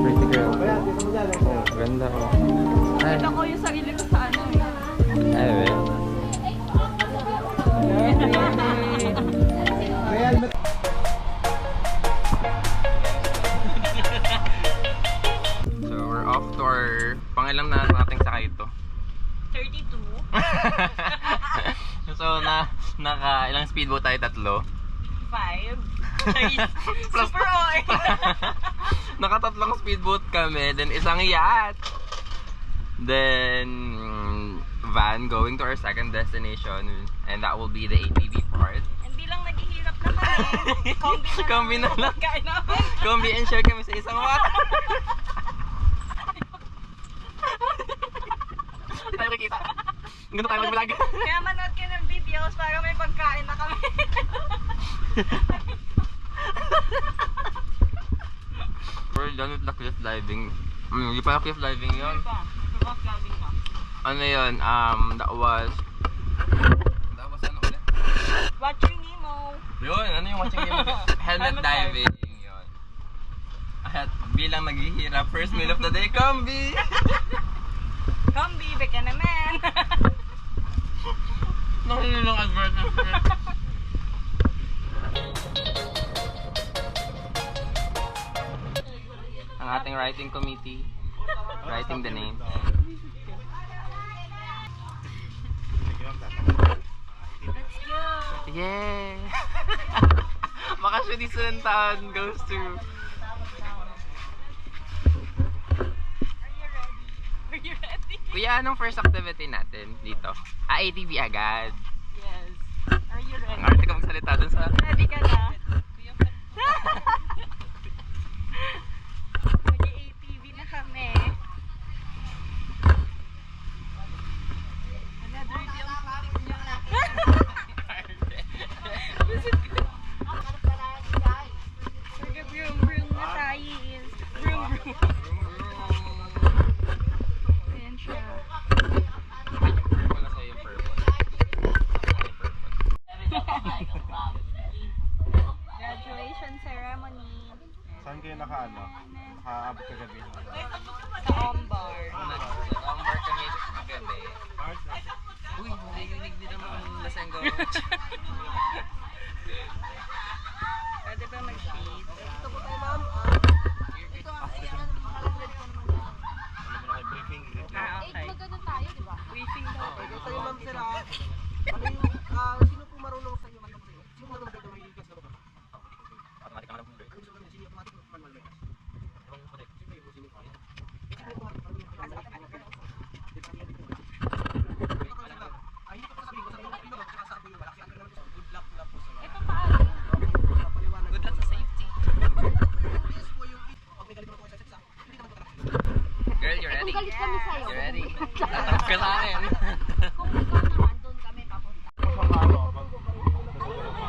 Pretty girl. Oh, ganda oh. Kita ko yung sarili ko sa ano eh. Ay, wait. So, we're off to our pangilang na nating sakay ito. 32. So, naka ilang speedboat tayo? 3? 5. Super OA. Nakatatlong speedboat kami, then isang yacht. Then van going to our second destination, and that will be the ATV part. Hindi lang naghihirap na kami. Kombi na lang. Kain namin. Kombi and share kami sa isang water. Tayo nakikita. Ganito tayo mag-vlog. Kaya manood ka ng videos para may pagkain na kami. We're done with the cliff diving. Hindi pala cliff diving yun. Ano yun? That was ano ulit? Watching Nemo. Yun, ano yung watching Nemo? Helmet diving. Yun. At bilang naghihirap, first meal of the day, Kombi! Kombi, beka naman. Nakilong advertisement. Ang ating writing committee, writing the name. Let's go. Yeah! Makasudi Sulantaon goes to... Are you ready? Kuya, anong first activity natin dito? ATV agad. Yes. Are you ready? Ang arte ka magsalita dun sa... Ready ka na? Mag-ATV na kami. Another day ang putik niya. Brum-brum na tayo. Brum-brum. Ayan siya. Wala sa'yo yung purple. Graduation ceremony. Saan kayo nakaabot kagabi? Sa Ombar. Nag-ombar kami kagabi. Uy, narinig din naman ang lasenggo. Pwede ba mag-shade? Ito po tayo, ma'am. Briefing. Okay. Magano tayo, di ba? Briefing daw. Ito tayo, ma'am, sir. Sino po marunong sa inyo? Sino marunong sa inyo? Automatic ang alam kong break. Good luck sa safety. Girl, you ready? Kung galit kami sa'yo. You ready? Tatawag ka sa akin. Kung ikaw naman, doon kami papunta.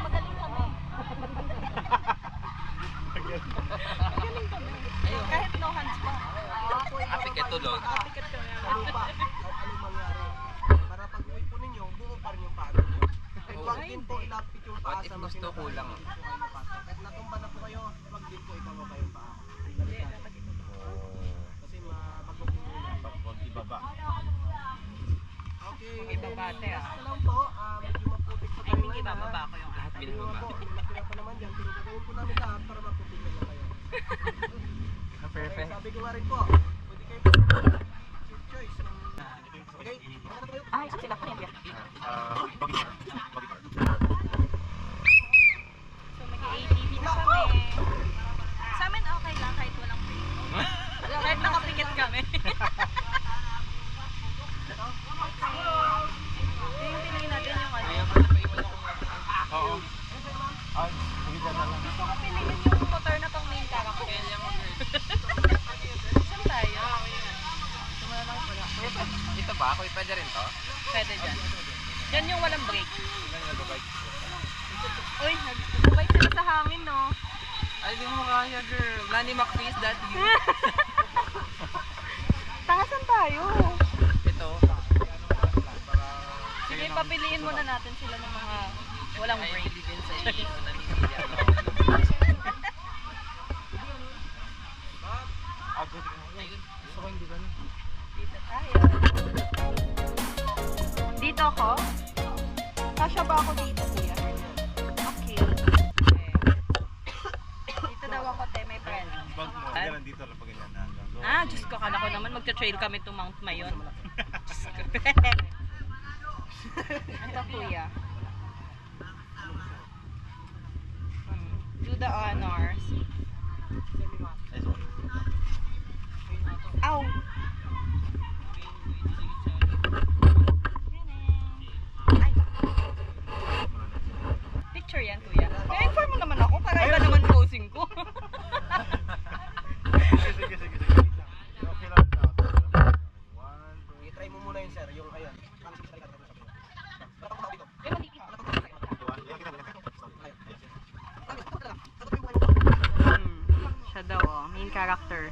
Magaling kami. Ayun. Kahit no hands pa. Apik tulog. Ticket ka na. Ano pa? Anong mangyari? Para pag uwi po ninyo, buo pa rin yung pagod nyo. Huwag din po ilapit yung paa What if sa gusto kulang? Kahit natumba na po kayo, huwag din po ibaba yung paa. Kasi mapagod po yun. Huwag ibaba. Okay. Huwag ibaba, te, ah. Ito lang po, medyo maputik po I tayo mean, ngayon, ibababa ha? ko yung Lahat Hindi binababa. naman po, nakira po naman dyan, pero gagawin po namin lahat para maputik na kayo. Perfect. Sabi ko nga rin po, pwede kayo po choice. Okay, ano na tayo? Ay, sila po yan. So, mag-ATV na kami. Sa amin, okay lang kahit walang break. Kahit nakapikit kami. Yung piliin natin yung ano. Oo. Ay, sige dyan na lang. Gusto ko piliin yung motor na pang main character. Saan tayo? Gusto mo na lang pala. Ito ba? Ako pwede rin to? Pwede dyan. Yan yung walang break. Ilan nag-bike? Uy, nagbabay sila sa hangin, no? Ay, di mo kaya, girl. Lani McPhee, is that you? Tangasan tayo. Ito. Sige, papiliin muna natin sila ng mga walang Ay, break. believe in sa iyo. Naniniwala ako. magta-trail kami to Mount Mayon. Ito kuya. Do the honors. Ow! Ay. Picture yan kuya. Na-inform mo naman ako para iba naman posing ko. I-try mo muna yun, sir. Yung ayan. Siya daw oh, main character.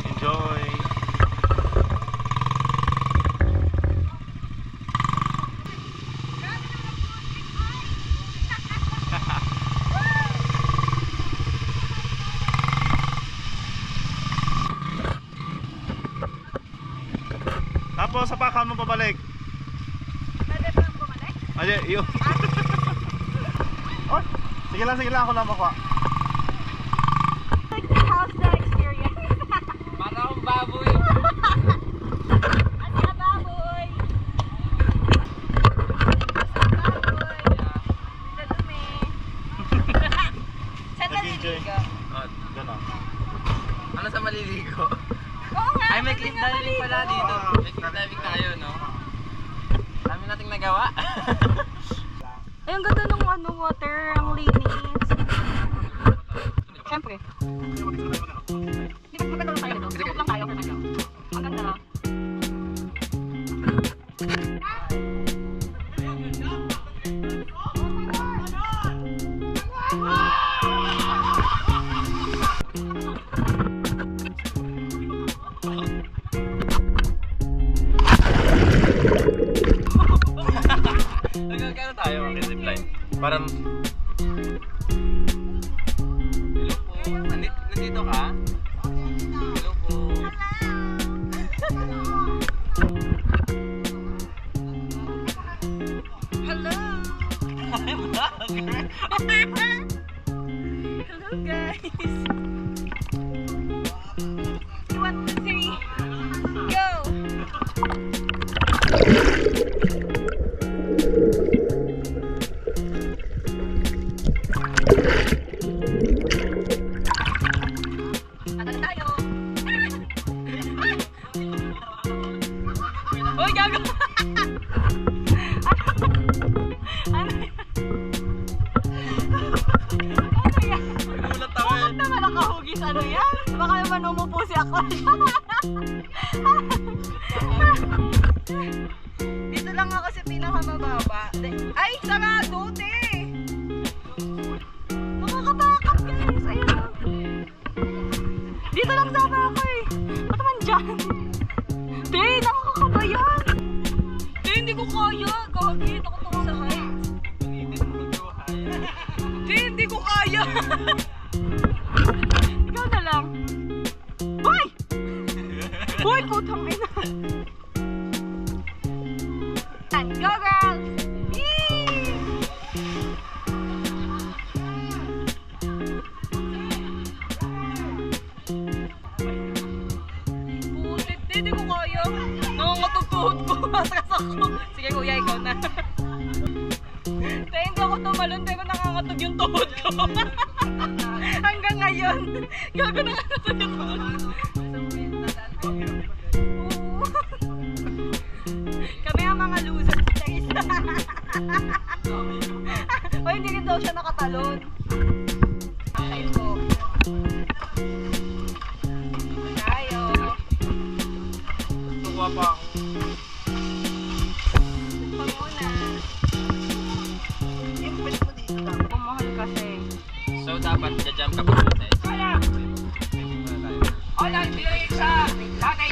Enjoy. Tapos sapakan mo pabalik. Pwede ba nang bumalik? Ay, yun. Oh, sige lang ako lang makuha. How's the experience? Para akong baboy. Asa baboy? Sa dumi. Saan Nag-enjoy. naliligo? Oh, Gano'n. ano sa maliligo? Oo nga, Ay, may pwede cliff nga diving pala maligo. dito. May cliff diving tayo, no? Dami nating nagawa. Ay, ang ganda ng ano, water, ang linis. Siyempre. Di ba maganda lang tayo dito? Lumot lang tayo. Ang ganda. Nagkakano tayo mga zipline? Parang... Hello po. Nandito ka? Hello po. Hello! Hello guys! 1, 2, 3, go! Tagal tayo! Uy, gago! Ano yan? Ano yan? Nagulat ako Bakit naman nakahugis? Ano yan? Baka naman umupo si ako. Dito lang ako sa pinakamababa. Ay, sarado, te! Nakakatakot, guys. Ayun o. Dito lang sana ako eh. Ba't naman dyan? Te, nakakakabayan. Te, hindi ko kaya. Gagi, takot ako sa heights. Te, hindi ko kaya. Ikaw na lang. Hoy! Hoy, putang ina. Go, girl! Yee! Putit, hindi ko kaya. Nangangatog-tuhod ko. Askas ako. Sige, kuya, ikaw na. Te, hindi ako tumalon, pero nangangatog yung tuhod ko. Hanggang ngayon. Gago nangangatog yung tuhod ko. Oo. Kami ang mga losers, guys. O, hindi rin daw siya nakatalon. Tayo po. Tayo. Tuwa pa ako. Panguna. Yung pwede mo dito lang. Pumahal kasi. So, dapat jajam ka pa sa Hola! Hola, bilik sa tatay!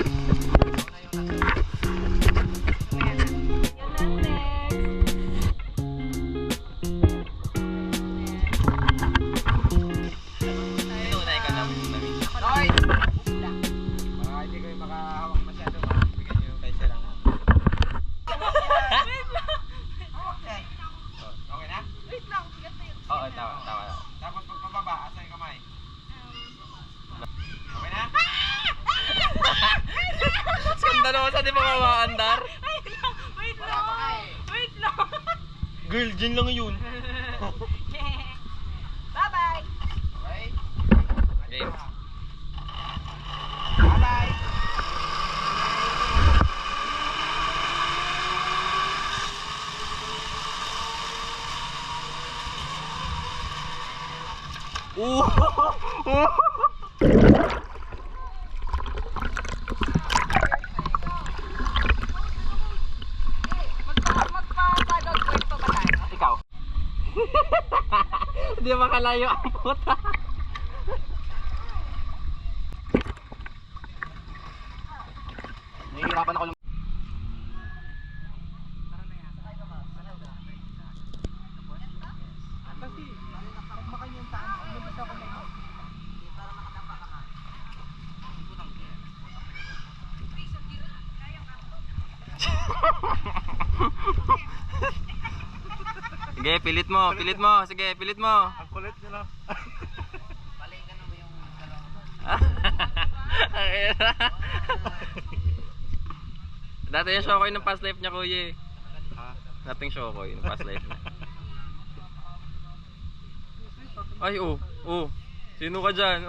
Tunay ka na. Hoy! Baka hindi kayo makahawak masyado. Bigyan nyo kayo siya lang. Wait lang! Okay. Okay na? Wait lang! Sigat Pwede pa mamaandar? Wait lang! Wait lang! Wait lang! Girl, dyan lang yun. Bye-bye! Game. Bye-bye! Magpa-paddle point pa ba tayo? Ikaw. Hindi makalayo ang puta. Nahihirapan ako lang. Kasi, pag makanyang taan, lumabas ako na ito. Para makatapa ka nga. Sige, pilit mo, pilit mo. Sige, pilit mo. Ang kulit nila. Dati yung Shokoy ng past life niya, kuya. Dating Shokoy ng past life niya. Ay, oh. Sino ka dyan?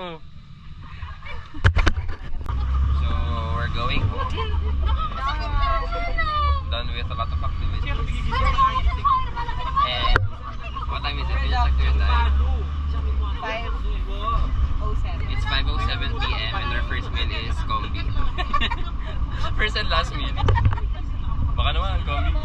So, we're going home. Done with a lot of activities. And, what time is it? It's like your time. 5:07. It's 5:07 p.m. and our first meal is combi. First and last meal. Baka naman, combi.